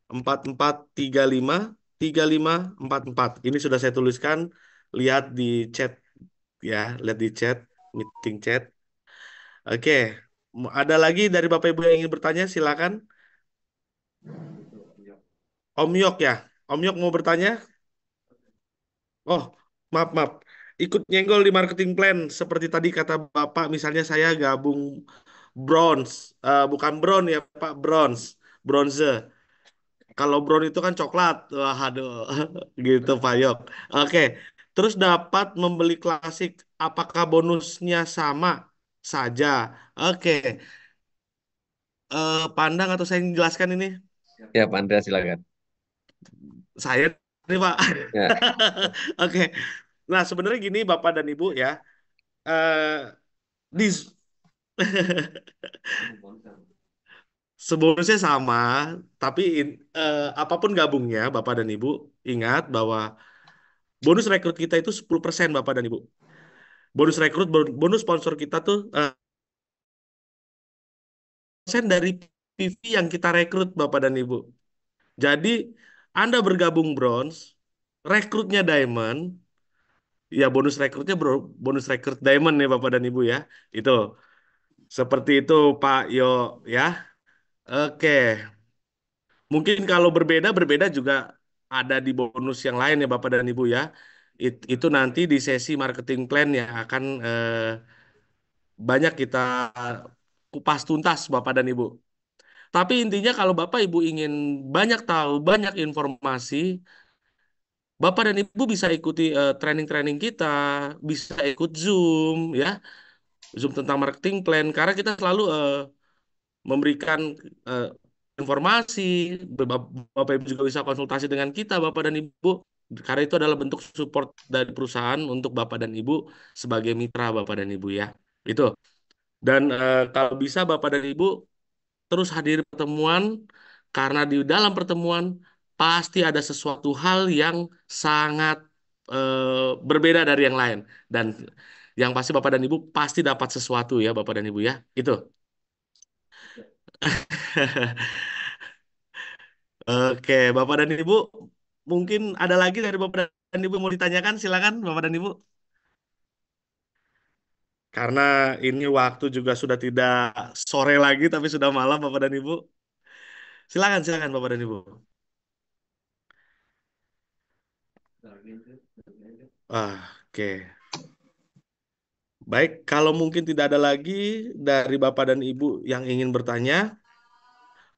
4435 3544. Ini sudah saya tuliskan, lihat di chat ya, lihat di chat, meeting chat. Oke, ada lagi dari Bapak Ibu yang ingin bertanya, silakan. Om Yok ya. Om Yok mau bertanya? Oh, maaf, maaf. Ikut nyenggol di marketing plan. Seperti tadi kata Bapak, misalnya saya gabung bronze. Bukan brown ya Pak, bronze. Bronze. Kalau brown itu kan coklat. Wah, aduh. Gitu Pak Yok. Oke. Terus dapat membeli klasik. Apakah bonusnya sama saja? Oke. Pandang atau saya yang jelaskan ini? Ya, Pak Andrea silakan. Saya nih Pak. Ya, Oke. Nah, sebenarnya gini Bapak dan Ibu ya. Eh di Sebonusnya sama, tapi apapun gabungnya Bapak dan Ibu, ingat bahwa bonus rekrut kita itu 10% Bapak dan Ibu. Bonus rekrut, bonus sponsor kita tuh persen dari PV yang kita rekrut Bapak dan Ibu. Jadi Anda bergabung bronze, rekrutnya diamond, ya bonus rekrutnya bonus rekrut diamond ya Bapak dan Ibu ya. Itu seperti itu Pak Yo ya. Oke. Mungkin kalau berbeda juga ada di bonus yang lain ya Bapak dan Ibu ya. Itu nanti di sesi marketing plan yang akan banyak kita kupas tuntas Bapak dan Ibu. Tapi intinya kalau Bapak Ibu ingin banyak tahu, banyak informasi, Bapak dan Ibu bisa ikuti training-training kita, bisa ikut Zoom ya, Zoom tentang marketing plan karena kita selalu memberikan eh, informasi. Bapak Ibu juga bisa konsultasi dengan kita, Bapak dan Ibu, karena itu adalah bentuk support dari perusahaan untuk Bapak dan Ibu sebagai mitra Bapak dan Ibu ya. Itu. Dan kalau bisa Bapak dan Ibu terus hadiri pertemuan karena di dalam pertemuan pasti ada sesuatu hal yang sangat berbeda dari yang lain dan yang pasti Bapak dan Ibu pasti dapat sesuatu ya Bapak dan Ibu ya. Itu. Oke, Bapak dan Ibu, mungkin ada lagi dari Bapak dan Ibu yang mau ditanyakan, silakan Bapak dan Ibu. Karena ini waktu juga sudah tidak sore lagi, tapi sudah malam Bapak dan Ibu. Silakan, silakan Bapak dan Ibu. Oke, baik. Kalau mungkin tidak ada lagi dari Bapak dan Ibu yang ingin bertanya,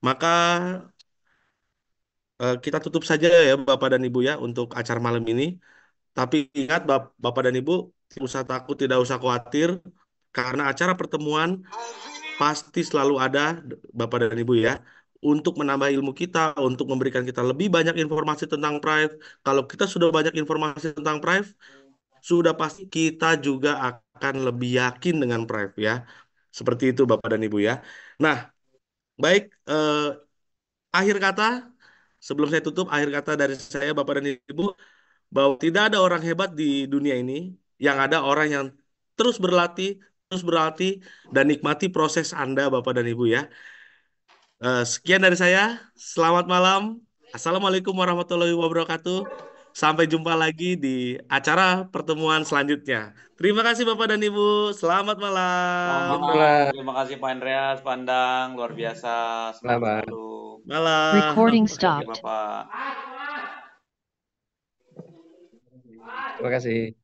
maka kita tutup saja ya Bapak dan Ibu ya untuk acara malam ini. Tapi ingat Bapak dan Ibu, tidak usah takut, tidak usah khawatir, karena acara pertemuan pasti selalu ada Bapak dan Ibu ya untuk menambah ilmu kita, untuk memberikan kita lebih banyak informasi tentang Prive. Kalau kita sudah banyak informasi tentang Prive, sudah pasti kita juga akan lebih yakin dengan Prive ya. Seperti itu Bapak dan Ibu ya. Nah, baik akhir kata sebelum saya tutup akhir kata dari saya Bapak dan Ibu bahwa tidak ada orang hebat di dunia ini, yang ada orang yang terus berlatih dan nikmati proses Anda Bapak dan Ibu ya. Sekian dari saya. Selamat malam. Assalamualaikum warahmatullahi wabarakatuh. Sampai jumpa lagi di acara pertemuan selanjutnya. Terima kasih Bapak dan Ibu. Selamat Selamat malam. malam. itulah. Terima kasih Pak Andreas, Pandang, luar biasa. Semangat Selamat. selalu. Recording Malam. Oke, stopped. Bapak. Terima kasih.